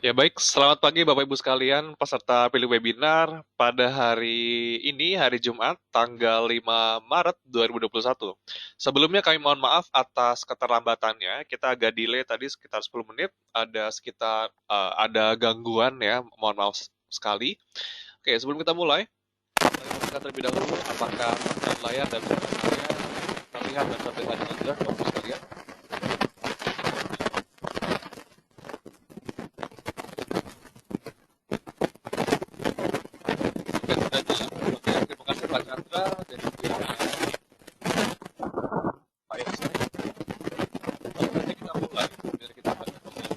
Ya baik, selamat pagi Bapak Ibu sekalian, peserta pilih webinar pada hari ini, hari Jumat, tanggal 5 Maret 2021. Sebelumnya kami mohon maaf atas keterlambatannya, kita agak delay tadi sekitar 10 menit, ada gangguan ya, mohon maaf sekali. Oke, sebelum kita mulai, mari kita terlebih dahulu apakah perangkat layar dan suaranya terlihat dan terdengar dengan jelas Bapak Ibu sekalian. Jika sudah jelas, oke, terima kasih Pak Chandra dan juga Pak Irsa. Langsung saja kita mulai, biar kita banyak ngobrol.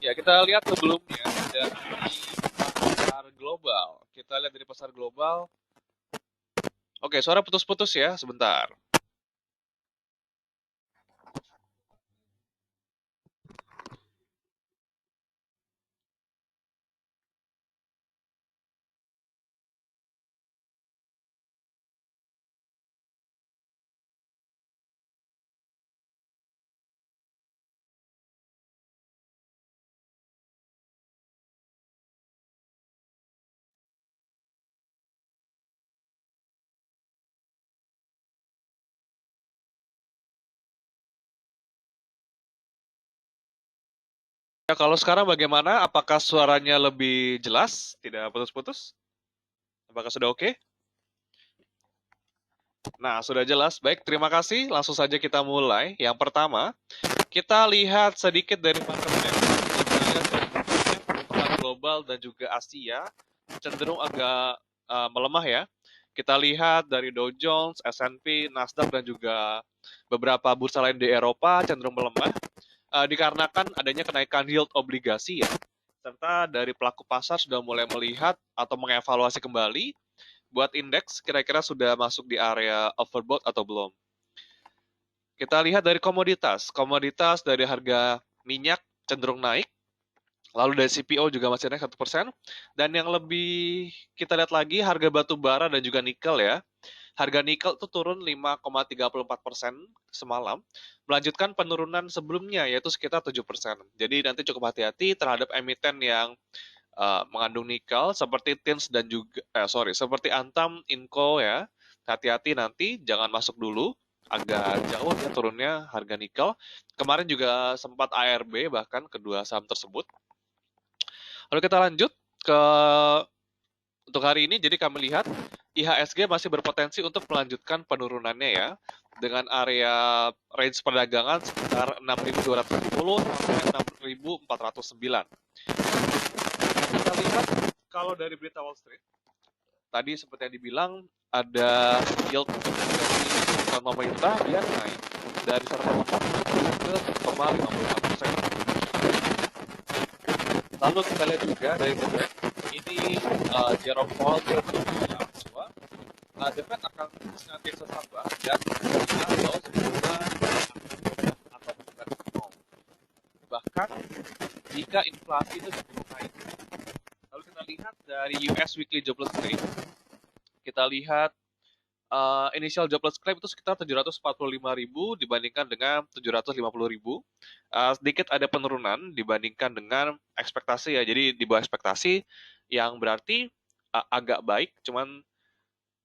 Ya, kita lihat sebelumnya dari pasar global. Kita lihat dari pasar global. Oke, suara putus-putus ya, sebentar. Ya, kalau sekarang bagaimana? Apakah suaranya lebih jelas? Tidak putus-putus? Apakah sudah oke? Nah, sudah jelas. Baik, terima kasih. Langsung saja kita mulai. Yang pertama, kita lihat sedikit dari market map. Kita lihat pasar global dan juga Asia cenderung agak melemah ya. Kita lihat dari Dow Jones, S&P, Nasdaq dan juga beberapa bursa lain di Eropa cenderung melemah dikarenakan adanya kenaikan yield obligasi ya. Serta dari pelaku pasar sudah mulai melihat atau mengevaluasi kembali buat indeks kira-kira sudah masuk di area overbought atau belum. Kita lihat dari komoditas. Komoditas dari harga minyak cenderung naik, lalu dari CPO juga masih naik 1%. Dan yang lebih kita lihat lagi harga batu bara dan juga nikel ya. Harga nikel itu turun 5,34% semalam, melanjutkan penurunan sebelumnya yaitu sekitar 7%. Jadi nanti cukup hati-hati terhadap emiten yang mengandung nikel seperti Tins dan juga seperti Antam, Inco ya. Hati-hati nanti jangan masuk dulu, agak jauh ya turunnya harga nikel. Kemarin juga sempat ARB bahkan kedua saham tersebut. Lalu kita lanjut ke untuk hari ini, jadi kami lihat IHSG masih berpotensi untuk melanjutkan penurunannya ya, dengan area range perdagangan sekitar 6.210 sampai 6.409. Kita lihat kalau dari berita Wall Street, tadi seperti yang dibilang ada yield dari pemerintah dia naik dari 1,4 ke 1,54%. Lalu kita lihat juga dari The Fed, ini Jerome Powell dia bilang bahwa The Fed akan senantiasa sabar dan kalau suku bunga atau bukan nol. Bahkan jika inflasi itu cenderung naik. Lalu kita lihat dari US Weekly Jobless Claim, kita lihat initial jobless claim itu sekitar 745.000 dibandingkan dengan 750.000. Sedikit ada penurunan dibandingkan dengan ekspektasi ya. Jadi di bawah ekspektasi yang berarti agak baik, cuman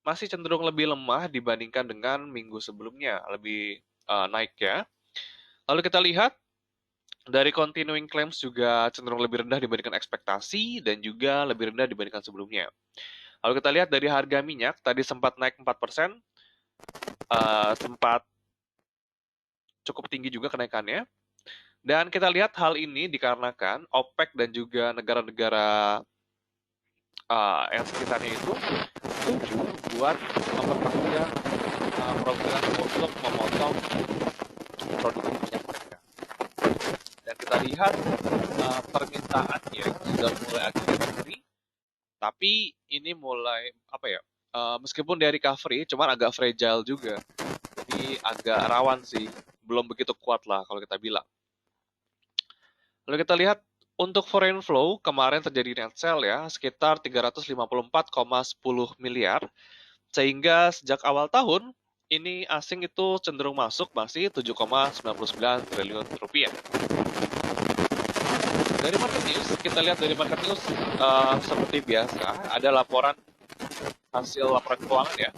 masih cenderung lebih lemah dibandingkan dengan minggu sebelumnya, lebih naik ya. Lalu kita lihat dari continuing claims juga cenderung lebih rendah dibandingkan ekspektasi dan juga lebih rendah dibandingkan sebelumnya. Lalu kita lihat dari harga minyak, tadi sempat naik 4%, sempat cukup tinggi juga kenaikannya. Dan kita lihat hal ini dikarenakan OPEC dan juga negara-negara yang sekitarnya itu setuju buat memperpanjang program untuk memotong produksi minyak mereka. Dan kita lihat permintaannya sudah mulai agak recovery, tapi ini mulai apa ya? Meskipun dia recovery, cuman agak fragile juga. Jadi agak rawan sih, belum begitu kuat lah kalau kita bilang. Lalu kita lihat untuk foreign flow kemarin terjadi net sell ya sekitar 354,10 miliar, sehingga sejak awal tahun ini asing itu cenderung masuk masih 7,99 triliun rupiah. Dari market news, kita lihat dari market news seperti biasa ada laporan hasil laporan keuangan ya.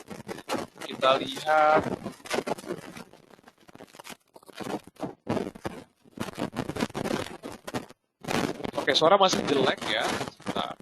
Kita lihat oke, suara masih jelek ya. Sebentar.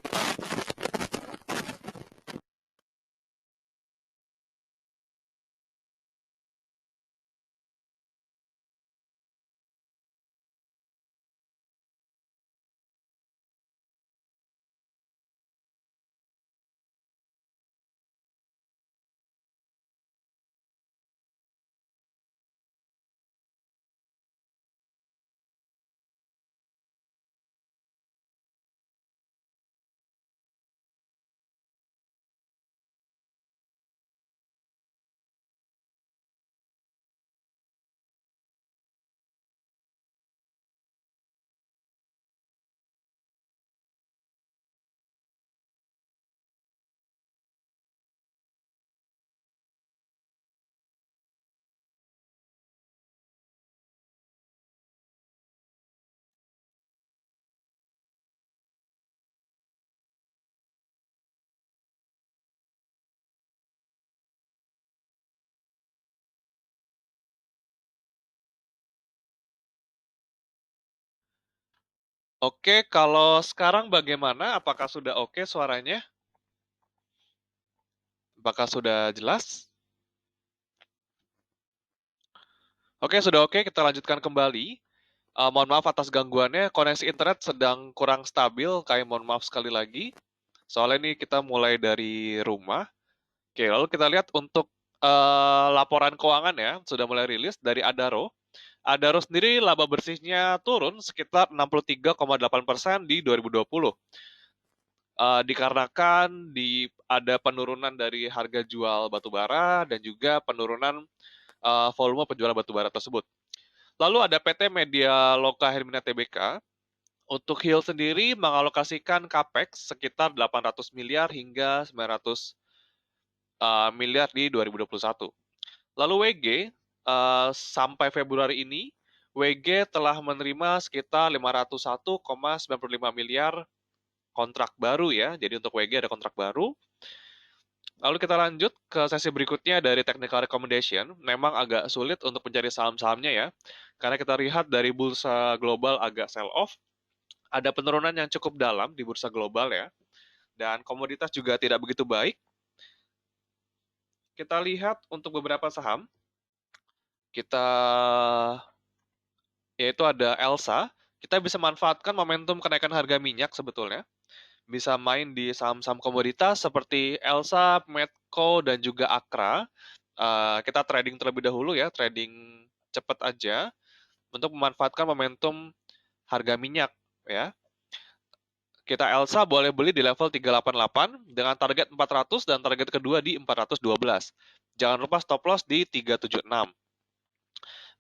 Oke, kalau sekarang bagaimana? Apakah sudah oke suaranya? Apakah sudah jelas? Oke, sudah oke. Kita lanjutkan kembali. Mohon maaf atas gangguannya. Koneksi internet sedang kurang stabil. Kami mohon maaf sekali lagi. Soalnya ini kita mulai dari rumah. Oke, lalu kita lihat untuk laporan keuangan ya. Sudah mulai rilis dari Adaro. Adaro sendiri laba bersihnya turun sekitar 63,8% di 2020. Dikarenakan ada penurunan dari harga jual batubara dan juga penurunan volume penjualan batubara tersebut. Lalu ada PT Media Loka Hermina Tbk. Untuk Hill sendiri mengalokasikan capex sekitar 800 miliar hingga 900 miliar di 2021. Lalu WG sampai Februari ini WG telah menerima sekitar 501,95 miliar kontrak baru ya. Jadi untuk WG ada kontrak baru. Lalu kita lanjut ke sesi berikutnya dari technical recommendation. Memang agak sulit untuk mencari saham-sahamnya ya. Karena kita lihat dari bursa global agak sell off. Ada penurunan yang cukup dalam di bursa global ya. Dan komoditas juga tidak begitu baik. Kita lihat untuk beberapa saham. Kita yaitu ada Elsa. Kita bisa manfaatkan momentum kenaikan harga minyak sebetulnya. Bisa main di saham-saham komoditas seperti Elsa, Medco, dan juga Akra. Kita trading terlebih dahulu ya, trading cepat aja untuk memanfaatkan momentum harga minyak ya. Kita Elsa boleh beli di level 388 dengan target 400 dan target kedua di 412. Jangan lupa stop loss di 376.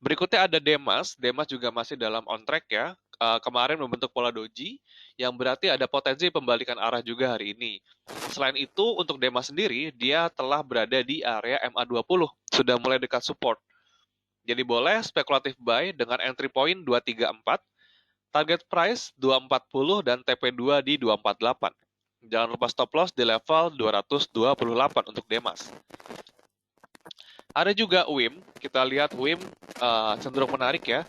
Berikutnya ada Demas. Demas juga masih dalam on track ya. Kemarin membentuk pola doji yang berarti ada potensi pembalikan arah juga hari ini. Selain itu, untuk Demas sendiri, dia telah berada di area MA20. Sudah mulai dekat support. Jadi boleh spekulatif buy dengan entry point 234, target price 240 dan TP2 di 248. Jangan lupa stop loss di level 228 untuk Demas. Ada juga WIM, kita lihat WIM cenderung menarik ya.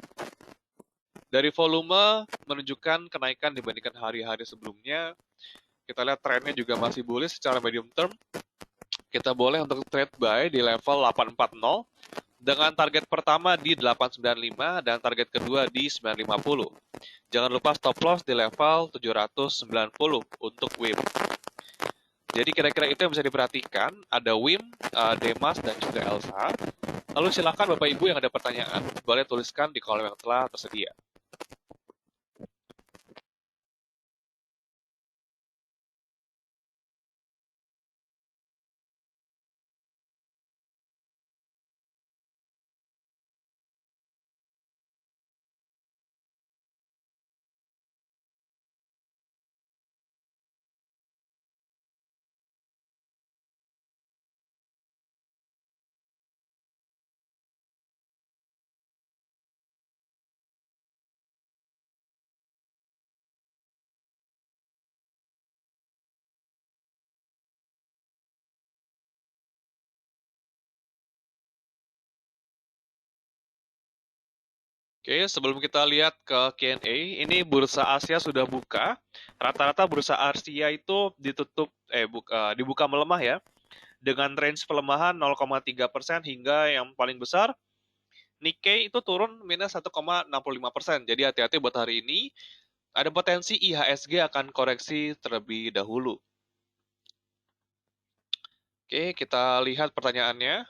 Dari volume menunjukkan kenaikan dibandingkan hari-hari sebelumnya. Kita lihat trennya juga masih bullish secara medium term. Kita boleh untuk trade buy di level 840 dengan target pertama di 895 dan target kedua di 950. Jangan lupa stop loss di level 790 untuk WIM. Jadi kira-kira itu yang bisa diperhatikan. Ada WIM, Demas, dan juga Elsa. Lalu silakan Bapak Ibu yang ada pertanyaan, boleh tuliskan di kolom yang telah tersedia. Oke, sebelum kita lihat ke Q&A, ini bursa Asia sudah buka. Rata-rata bursa Asia itu dibuka melemah ya, dengan range pelemahan 0,3% hingga yang paling besar Nikkei itu turun minus 1,65%. Jadi hati-hati buat hari ini. Ada potensi IHSG akan koreksi terlebih dahulu. Oke, kita lihat pertanyaannya.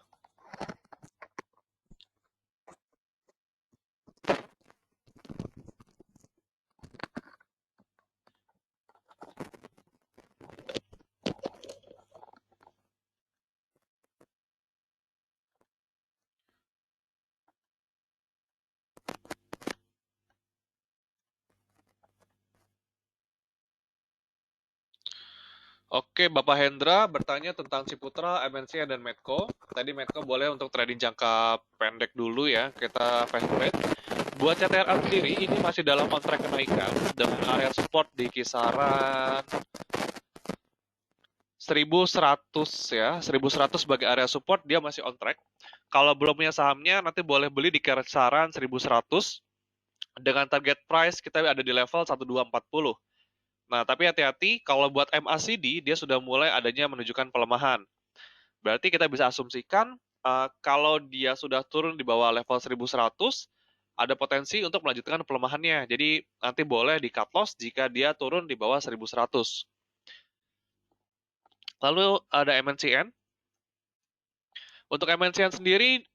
Oke, Bapak Hendra bertanya tentang Ciputra, MNC, dan Medco. Tadi Medco boleh untuk trading jangka pendek dulu ya, kita fast trade. Buat CTRA sendiri, ini masih dalam on track kenaikan dengan area support di kisaran 1100 ya, 1100 sebagai area support, dia masih on track. Kalau belum punya sahamnya, nanti boleh beli di kisaran 1100 dengan target price kita ada di level 1240. Nah, tapi hati-hati kalau buat MACD dia sudah mulai adanya menunjukkan pelemahan. Berarti kita bisa asumsikan kalau dia sudah turun di bawah level 1100 ada potensi untuk melanjutkan pelemahannya. Jadi nanti boleh di cut loss jika dia turun di bawah 1100. Lalu ada MNCN. Untuk MNCN sendiri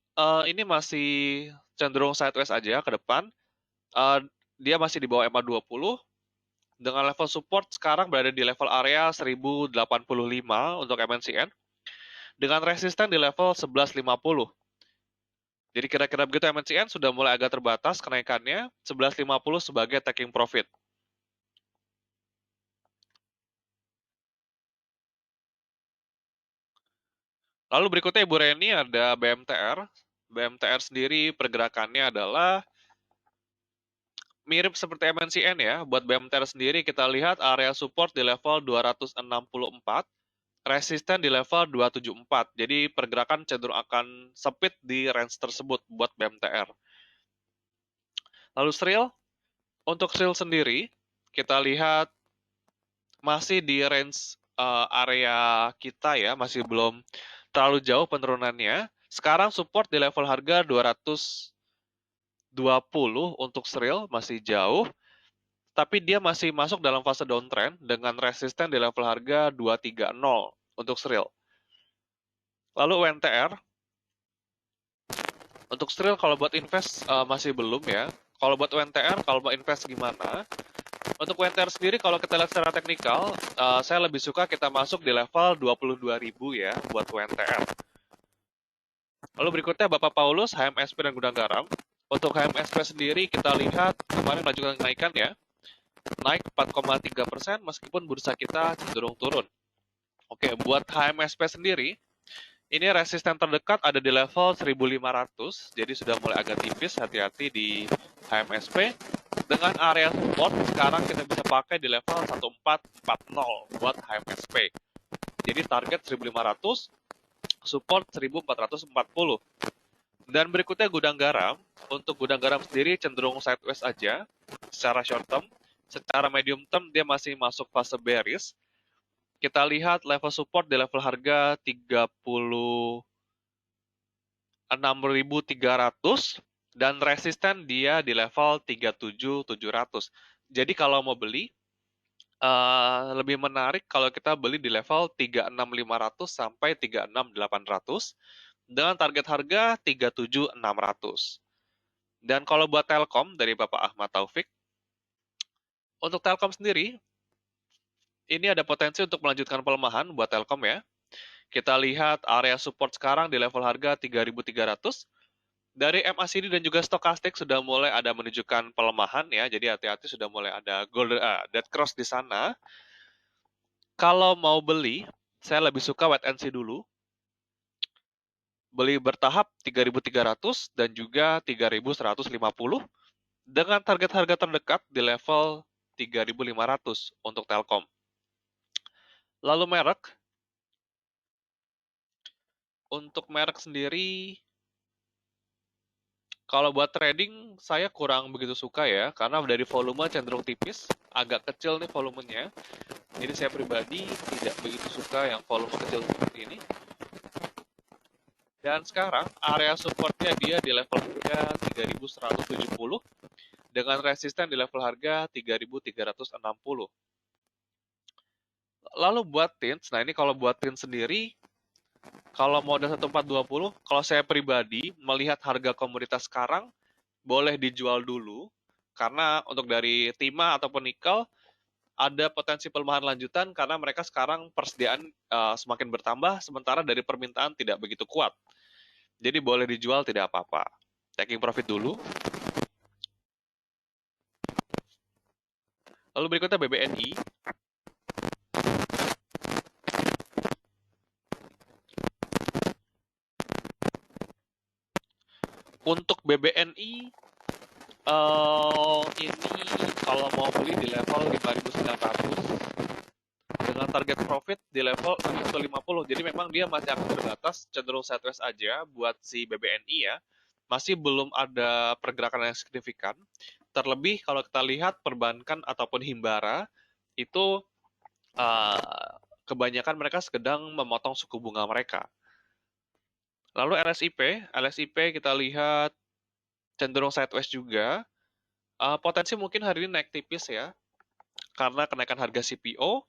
ini masih cenderung sideways aja ke depan. Uh, dia masih di bawah MA20 dengan level support sekarang berada di level area 1085 untuk MNCN dengan resisten di level 1150. Jadi kira-kira begitu MNCN sudah mulai agak terbatas kenaikannya 1150 sebagai taking profit. Lalu berikutnya Ibu Reni ada BMTR. BMTR sendiri pergerakannya adalah mirip seperti MNCN ya. Buat BMTR sendiri kita lihat area support di level 264, resisten di level 274. Jadi pergerakan cenderung akan sempit di range tersebut buat BMTR. Lalu SRIL, untuk SRIL sendiri kita lihat masih di range area kita ya, masih belum terlalu jauh penurunannya. Sekarang support di level harga 220 untuk SRIL masih jauh, tapi dia masih masuk dalam fase downtrend dengan resisten di level harga 230 untuk SRIL. Lalu UNTR, untuk SRIL kalau buat invest masih belum ya. Kalau buat UNTR, kalau mau invest gimana? Untuk UNTR sendiri kalau kita lihat secara teknikal, saya lebih suka kita masuk di level 22.000 ya buat UNTR. Lalu berikutnya Bapak Paulus, HMSP dan Gudang Garam. Untuk HMSP sendiri kita lihat kemarin melanjutkan kenaikan ya. Naik 4,3% meskipun bursa kita cenderung turun. Oke, buat HMSP sendiri, ini resisten terdekat ada di level 1500, jadi sudah mulai agak tipis, hati-hati di HMSP. Dengan area support, sekarang kita bisa pakai di level 1440 buat HMSP. Jadi target 1500, support 1440. Dan berikutnya Gudang Garam. Untuk Gudang Garam sendiri cenderung sideways aja secara short term. Secara medium term dia masih masuk fase bearish. Kita lihat level support di level harga 36.300 dan resisten dia di level 37.700. Jadi kalau mau beli lebih menarik kalau kita beli di level 36.500 sampai 36.800 dengan target harga 37.600. Dan kalau buat Telkom dari Bapak Ahmad Taufik, untuk Telkom sendiri ini ada potensi untuk melanjutkan pelemahan buat Telkom ya. Kita lihat area support sekarang di level harga 3.300. Dari MACD dan juga stokastik sudah mulai ada menunjukkan pelemahan ya. Jadi hati-hati sudah mulai ada dead cross di sana. Kalau mau beli, saya lebih suka wait and see dulu. Beli bertahap 3.300 dan juga 3.150 dengan target harga terdekat di level 3.500 untuk Telkom. Lalu merek, untuk merek sendiri Kalau buat trading, saya kurang begitu suka ya, karena dari volume cenderung tipis, agak kecil nih volumenya. Jadi saya pribadi tidak begitu suka yang volume kecil seperti ini. Dan sekarang area supportnya dia di level harga 3170 dengan resisten di level harga 3360. Lalu buat tins, nah ini kalau buat tins sendiri, kalau modal 1420, kalau saya pribadi melihat harga komoditas sekarang, boleh dijual dulu, karena untuk dari timah ataupun nikel, ada potensi pelemahan lanjutan karena mereka sekarang persediaan semakin bertambah, sementara dari permintaan tidak begitu kuat. Jadi boleh dijual, tidak apa-apa. Taking profit dulu. Lalu berikutnya BBNI. Untuk BBNI, ini kalau mau beli di level 5.900 dengan target profit di level 650. Jadi memang dia masih akan terbatas, cenderung sideways aja buat si BBNI ya. Masih belum ada pergerakan yang signifikan. Terlebih kalau kita lihat perbankan ataupun himbara itu uh, kebanyakan mereka sedang memotong suku bunga mereka. Lalu LSIP kita lihat cenderung sideways juga. Potensi mungkin hari ini naik tipis ya, karena kenaikan harga CPO.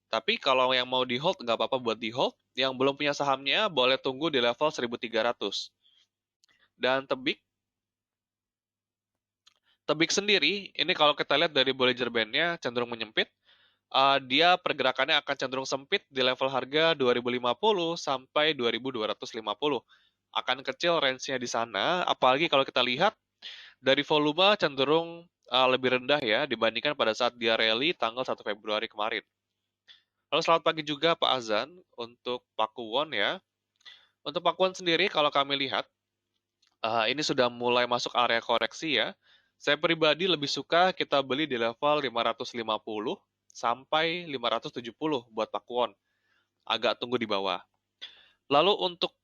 Tapi kalau yang mau di hold, nggak apa-apa buat di hold. Yang belum punya sahamnya, boleh tunggu di level 1.300. Dan Tebik sendiri, ini kalau kita lihat dari Bollinger Band-nya cenderung menyempit. Dia pergerakannya akan cenderung sempit di level harga 2050 sampai 2250. Akan kecil range-nya di sana, apalagi kalau kita lihat dari volume cenderung lebih rendah ya dibandingkan pada saat dia rally tanggal 1 Februari kemarin. Lalu selamat pagi juga Pak Azan untuk Pakuwon ya. Untuk Pakuwon sendiri kalau kami lihat ini sudah mulai masuk area koreksi ya. Saya pribadi lebih suka kita beli di level 550 sampai 570 buat Pakuwon. Agak tunggu di bawah. Lalu untuk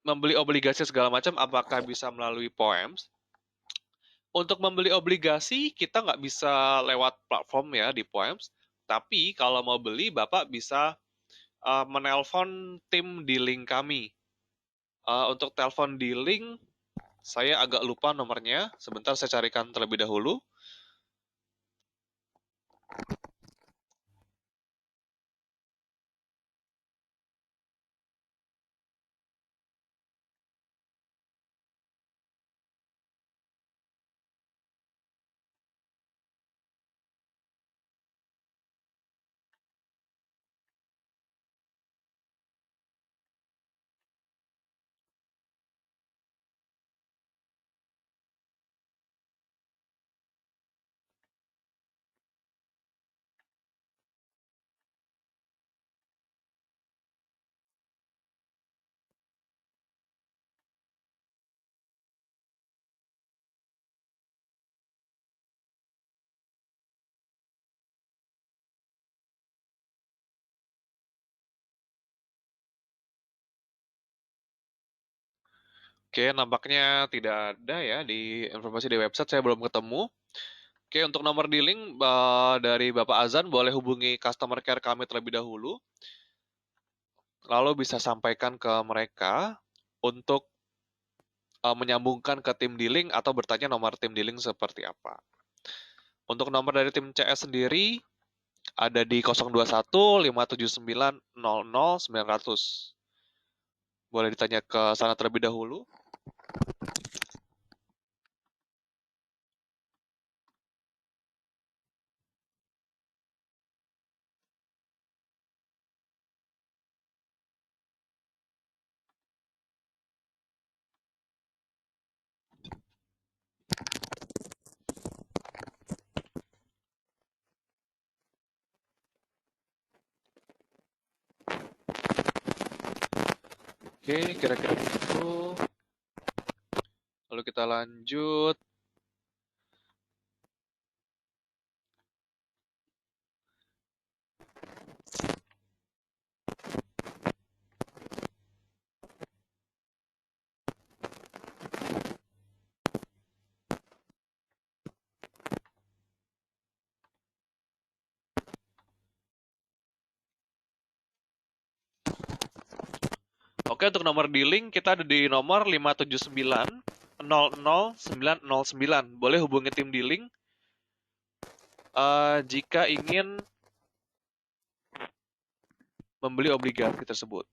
membeli obligasi segala macam, apakah bisa melalui POEMS? Untuk membeli obligasi, kita nggak bisa lewat platform ya di POEMS. Tapi kalau mau beli, Bapak bisa menelpon tim di link kami. Untuk telepon di link, saya agak lupa nomornya. Sebentar saya carikan terlebih dahulu. Oke, nampaknya tidak ada ya di informasi di website, saya belum ketemu. Oke, untuk nomor di link dari Bapak Azan, boleh hubungi customer care kami terlebih dahulu. Lalu bisa sampaikan ke mereka untuk menyambungkan ke tim dealing atau bertanya nomor tim dealing seperti apa. Untuk nomor dari tim CS sendiri ada di 021 579 00 900. Boleh ditanya ke sana terlebih dahulu. Oke, kira-kira begitu. Lalu kita lanjut. Oke, untuk nomor dealing kita ada di nomor 579 909. Boleh hubungi tim dealing jika ingin membeli obligasi tersebut.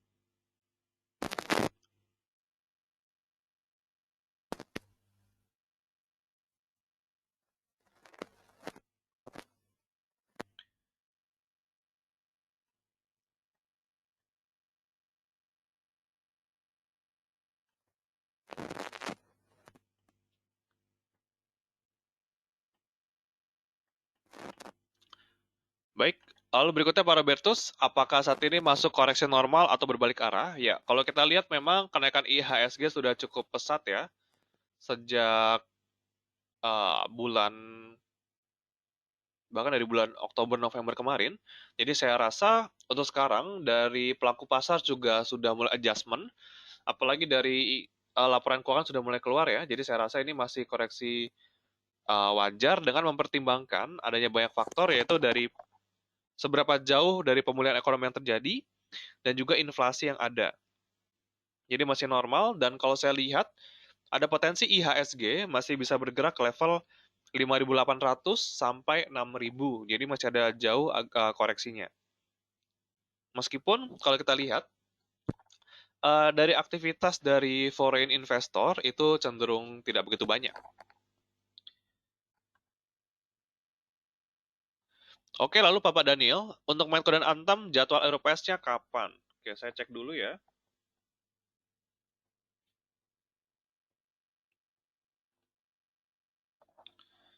Baik, lalu berikutnya Pak Robertus, apakah saat ini masuk koreksi normal atau berbalik arah? Ya, kalau kita lihat memang kenaikan IHSG sudah cukup pesat ya, sejak bulan, bahkan dari bulan Oktober November kemarin. Jadi saya rasa untuk sekarang dari pelaku pasar juga sudah mulai adjustment, apalagi dari laporan keuangan sudah mulai keluar ya. Jadi saya rasa ini masih koreksi wajar dengan mempertimbangkan adanya banyak faktor, yaitu dari seberapa jauh dari pemulihan ekonomi yang terjadi dan juga inflasi yang ada. Jadi masih normal, dan kalau saya lihat ada potensi IHSG masih bisa bergerak ke level 5.800 sampai 6.000. Jadi masih ada jauh koreksinya. Meskipun kalau kita lihat dari aktivitas dari foreign investor itu cenderung tidak begitu banyak. Oke, lalu Bapak Daniel, untuk Menko dan Antam jadwal Europace-nya kapan? Oke, saya cek dulu ya.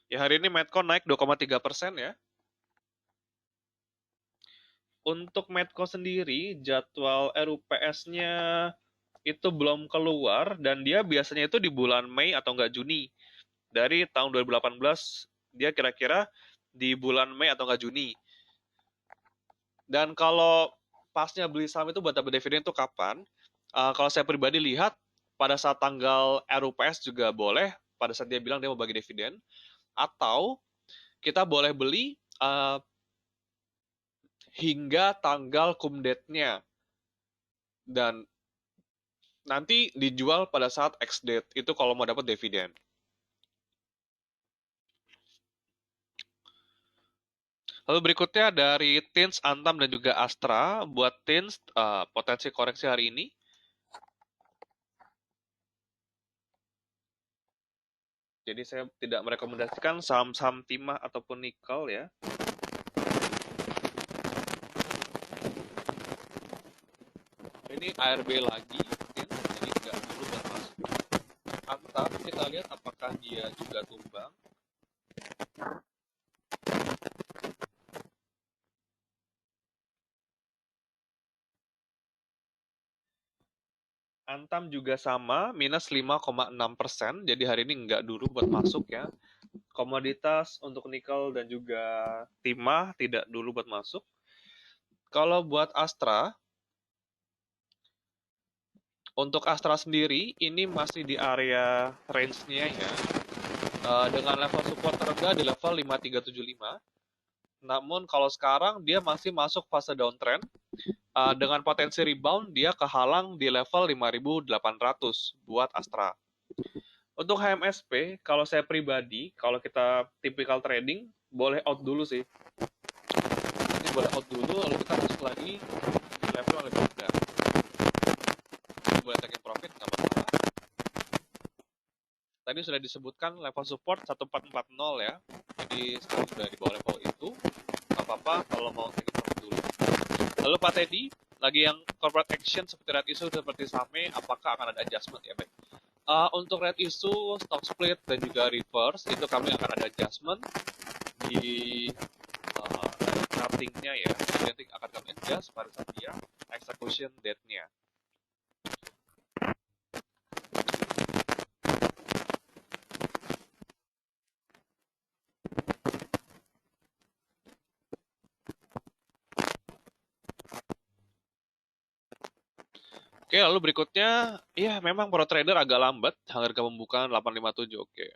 Ya, hari ini Medco naik 2,3% ya. Untuk Medco sendiri, jadwal RUPS-nya itu belum keluar, dan dia biasanya itu di bulan Mei atau enggak Juni. Dari tahun 2018, dia kira-kira di bulan Mei atau enggak Juni. Dan kalau pasnya beli saham itu buat dapat dividen itu kapan? Kalau saya pribadi lihat, pada saat tanggal RUPS juga boleh, pada saat dia bilang dia mau bagi dividen, atau kita boleh beli hingga tanggal cum date-nya, dan nanti dijual pada saat X date, itu kalau mau dapat dividen. Lalu berikutnya dari Tins, Antam, dan juga Astra. Buat Tins, potensi koreksi hari ini. Jadi saya tidak merekomendasikan saham-saham timah ataupun nikel ya. Ini ARB lagi, Tins, jadi nggak dulu buat masuk. Antam, kita lihat apakah dia juga tumbang. Antam juga sama, minus 5,6%. Jadi hari ini nggak dulu buat masuk ya. Komoditas untuk nikel dan juga timah tidak dulu buat masuk. Kalau buat Astra, untuk Astra sendiri ini masih di area range-nya ya. Dengan level support terendah di level 5375. Namun kalau sekarang dia masih masuk fase downtrend. Dengan potensi rebound dia kehalang di level 5.800 buat Astra. Untuk HMSP, kalau saya pribadi, kalau kita typical trading, boleh out dulu sih. Ini boleh out dulu, lalu kita masuk lagi di level yang lebih rendah. Boleh taking profit, nggak masalah. Tadi sudah disebutkan level support 1440 ya. Jadi sekarang sudah di bawah level itu. Nggak apa-apa kalau mau taking profit dulu. Lalu Pak Teddy, lagi yang corporate action seperti red issue seperti SAME, apakah akan ada adjustment ya? Baik. Untuk red issue, stock split, dan juga reverse, itu kami akan ada adjustment di chartingnya ya. Nanti akan kami adjust pada saat dia execution date-nya. Oke, lalu berikutnya, ya memang pro trader agak lambat, harga pembukaan 857, oke.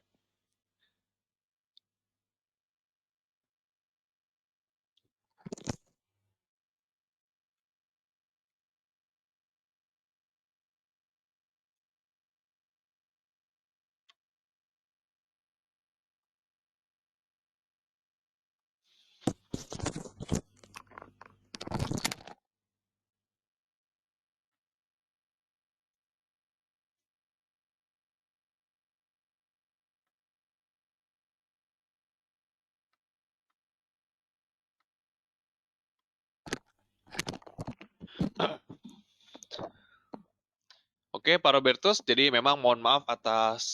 Oke, Pak Robertus, jadi memang mohon maaf atas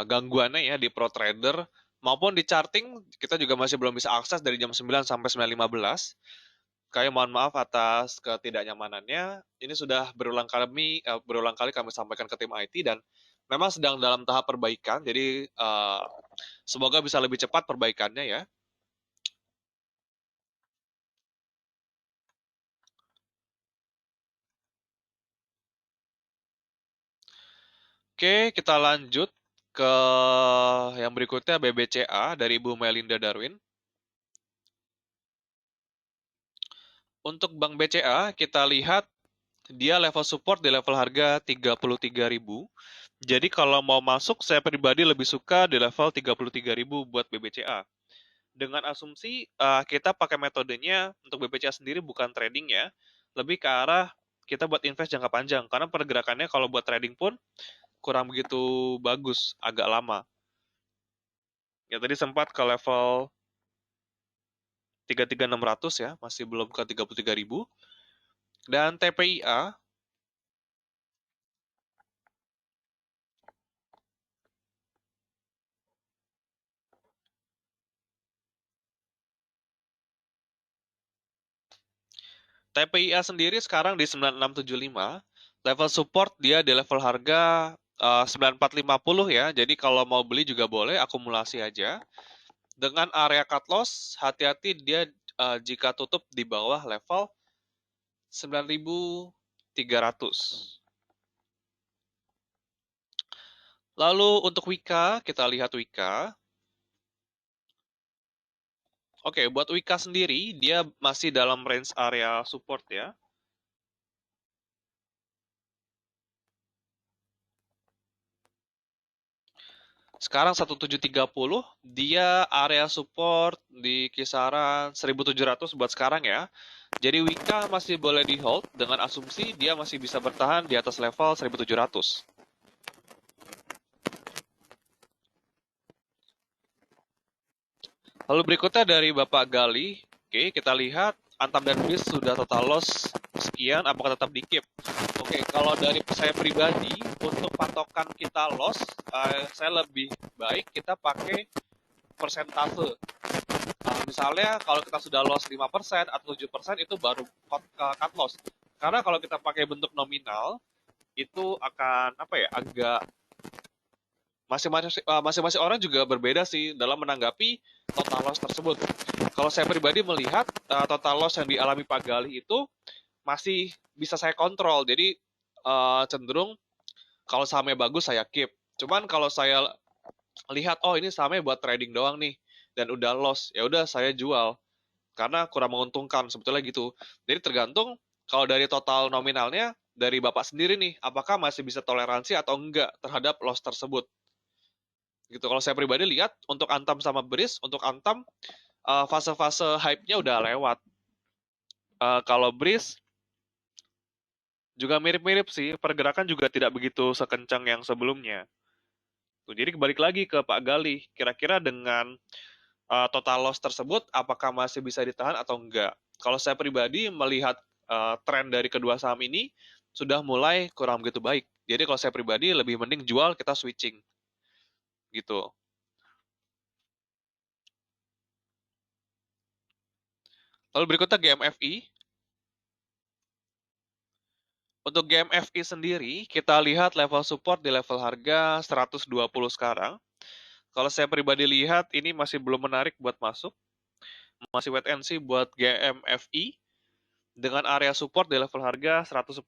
gangguannya ya di ProTrader maupun di charting kita juga masih belum bisa akses dari jam 9 sampai 9.15. Kayak mohon maaf atas ketidaknyamanannya. Ini sudah berulang kali kami sampaikan ke tim IT dan memang sedang dalam tahap perbaikan. Jadi semoga bisa lebih cepat perbaikannya ya. Oke, kita lanjut ke yang berikutnya BBCA dari Ibu Melinda Darwin. Untuk Bank BCA, kita lihat dia level support di level harga 33.000. Jadi kalau mau masuk, saya pribadi lebih suka di level 33.000 buat BBCA. Dengan asumsi kita pakai metodenya untuk BBCA sendiri bukan trading ya, lebih ke arah kita buat invest jangka panjang. Karena pergerakannya kalau buat trading pun kurang begitu bagus, agak lama. Ya tadi sempat ke level 33.600 ya, masih belum ke 33.000. Dan TPIA TPIA sendiri sekarang di 9675, level support dia di level harga 9450 ya. Jadi kalau mau beli juga boleh, akumulasi aja. Dengan area cut loss, hati-hati dia jika tutup di bawah level 9300. Lalu untuk Wika, kita lihat Wika. Oke, buat Wika sendiri, dia masih dalam range area support ya. Sekarang 1730, dia area support di kisaran 1700 buat sekarang ya. Jadi Wika masih boleh di hold dengan asumsi dia masih bisa bertahan di atas level 1700. Lalu berikutnya dari Bapak Gali. Oke, kita lihat Antam dan BIS sudah total loss sekian, apakah tetap di keep? Oke, kalau dari saya pribadi, untuk patokan kita loss, saya lebih baik kita pakai persentase. Misalnya kalau kita sudah loss 5% atau 7% itu baru cut loss. Karena kalau kita pakai bentuk nominal, itu akan apa ya, agak masing-masing orang juga berbeda sih dalam menanggapi total loss tersebut. Kalau saya pribadi melihat total loss yang dialami Pak Galih itu masih bisa saya kontrol. Jadi cenderung kalau sahamnya bagus saya keep. Cuman kalau saya lihat oh ini sahamnya buat trading doang nih dan udah loss, ya udah saya jual karena kurang menguntungkan sebetulnya gitu. Jadi tergantung kalau dari total nominalnya dari Bapak sendiri nih, apakah masih bisa toleransi atau enggak terhadap loss tersebut. Gitu. Kalau saya pribadi lihat untuk Antam sama Bris, untuk Antam fase-fase hype-nya udah lewat. Kalau Bris juga mirip-mirip sih, pergerakan juga tidak begitu sekencang yang sebelumnya. Tuh, jadi balik lagi ke Pak Galih, kira-kira dengan total loss tersebut, apakah masih bisa ditahan atau enggak? Kalau saya pribadi melihat tren dari kedua saham ini sudah mulai kurang begitu baik. Jadi kalau saya pribadi lebih mending jual, kita switching. Gitu. Lalu berikutnya GMFI. Untuk GMFI sendiri, kita lihat level support di level harga 120 sekarang. Kalau saya pribadi lihat, ini masih belum menarik buat masuk. Masih wait and see buat GMFI dengan area support di level harga 110.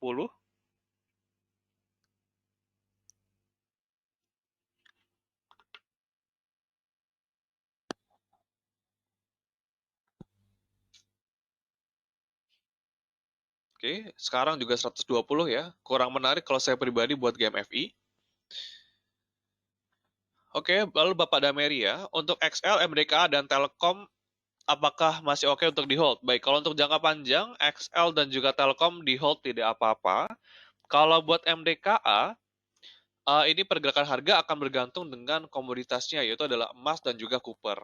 Oke, sekarang juga 120 ya. Kurang menarik kalau saya pribadi buat GMFI. Oke, lalu Bapak Dameri ya. Untuk XL, MDKA, dan Telkom, apakah masih oke untuk di hold? Baik, kalau untuk jangka panjang, XL dan juga Telkom di hold tidak apa-apa. Kalau buat MDKA, ini pergerakan harga akan bergantung dengan komoditasnya, yaitu adalah emas dan juga copper.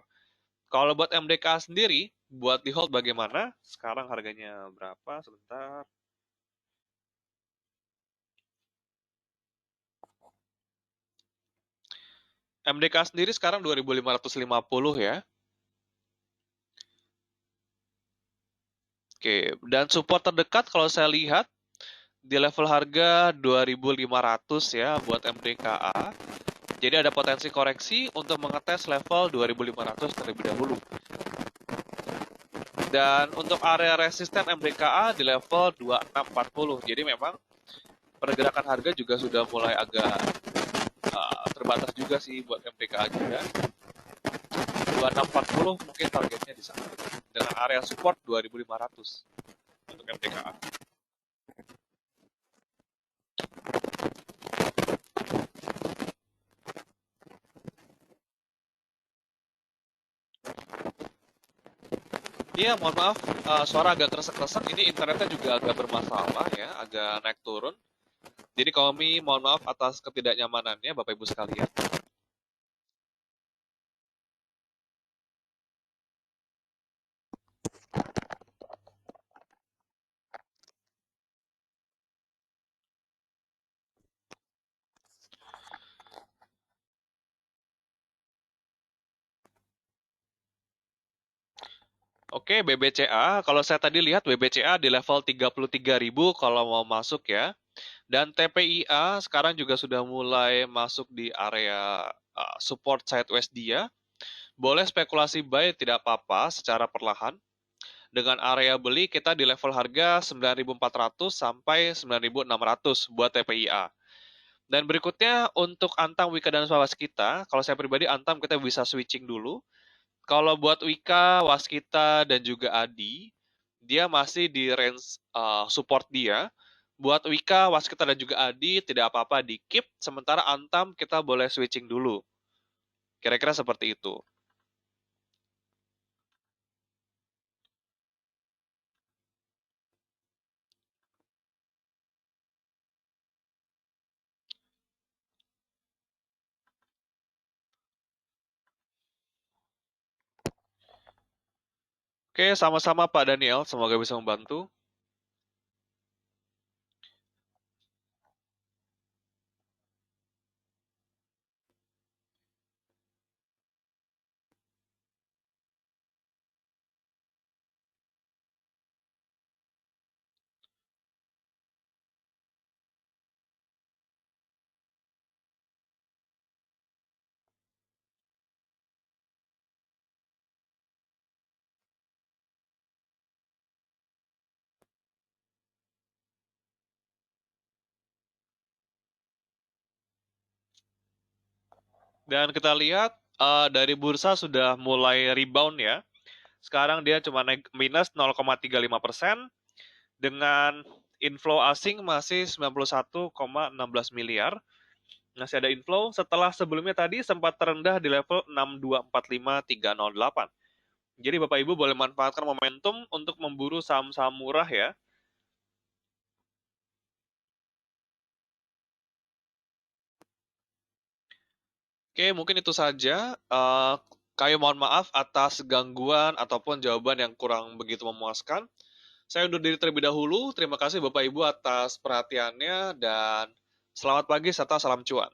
Kalau buat MDKA sendiri, buat di hold bagaimana? Sekarang harganya berapa? Sebentar. MDK sendiri sekarang 2.550 ya. Oke, dan support terdekat kalau saya lihat di level harga 2.500 ya buat MDKA. Jadi ada potensi koreksi untuk mengetes level 2.500 terlebih dahulu. Dan untuk area resisten MDKA di level 2640. Jadi memang pergerakan harga juga sudah mulai agak terbatas juga sih buat MDKA juga. 2640 mungkin targetnya di sana. Dengan area support 2.500 untuk MDKA. Iya, mohon maaf, suara agak kresek-kresek. Ini internetnya juga agak bermasalah ya, agak naik turun. Jadi kami mohon maaf atas ketidaknyamanannya, Bapak Ibu sekalian. Oke, BBCA. Kalau saya tadi lihat BBCA di level 33.000 kalau mau masuk ya. Dan TPIA sekarang juga sudah mulai masuk di area support sideways dia. Boleh spekulasi buy tidak apa-apa secara perlahan. Dengan area beli kita di level harga 9.400 sampai 9.600 buat TPIA. Dan berikutnya untuk Antam, Wika, dan Waskita, kalau saya pribadi Antam kita bisa switching dulu. Kalau buat Wika, Waskita, dan juga Adi, dia masih di range support dia. Buat Wika, Waskita, dan juga Adi tidak apa-apa di keep, sementara Antam kita boleh switching dulu. Kira-kira seperti itu. Oke, sama-sama Pak Daniel, semoga bisa membantu. Dan kita lihat dari bursa sudah mulai rebound ya. Sekarang dia cuma naik minus 0,35%, dengan inflow asing masih 91,16 miliar. Masih ada inflow setelah sebelumnya tadi sempat terendah di level 6245308. Jadi Bapak Ibu boleh manfaatkan momentum untuk memburu saham-saham murah ya. Oke, mungkin itu saja. Kami mohon maaf atas gangguan ataupun jawaban yang kurang begitu memuaskan. Saya undur diri terlebih dahulu. Terima kasih Bapak Ibu atas perhatiannya dan selamat pagi serta salam cuan.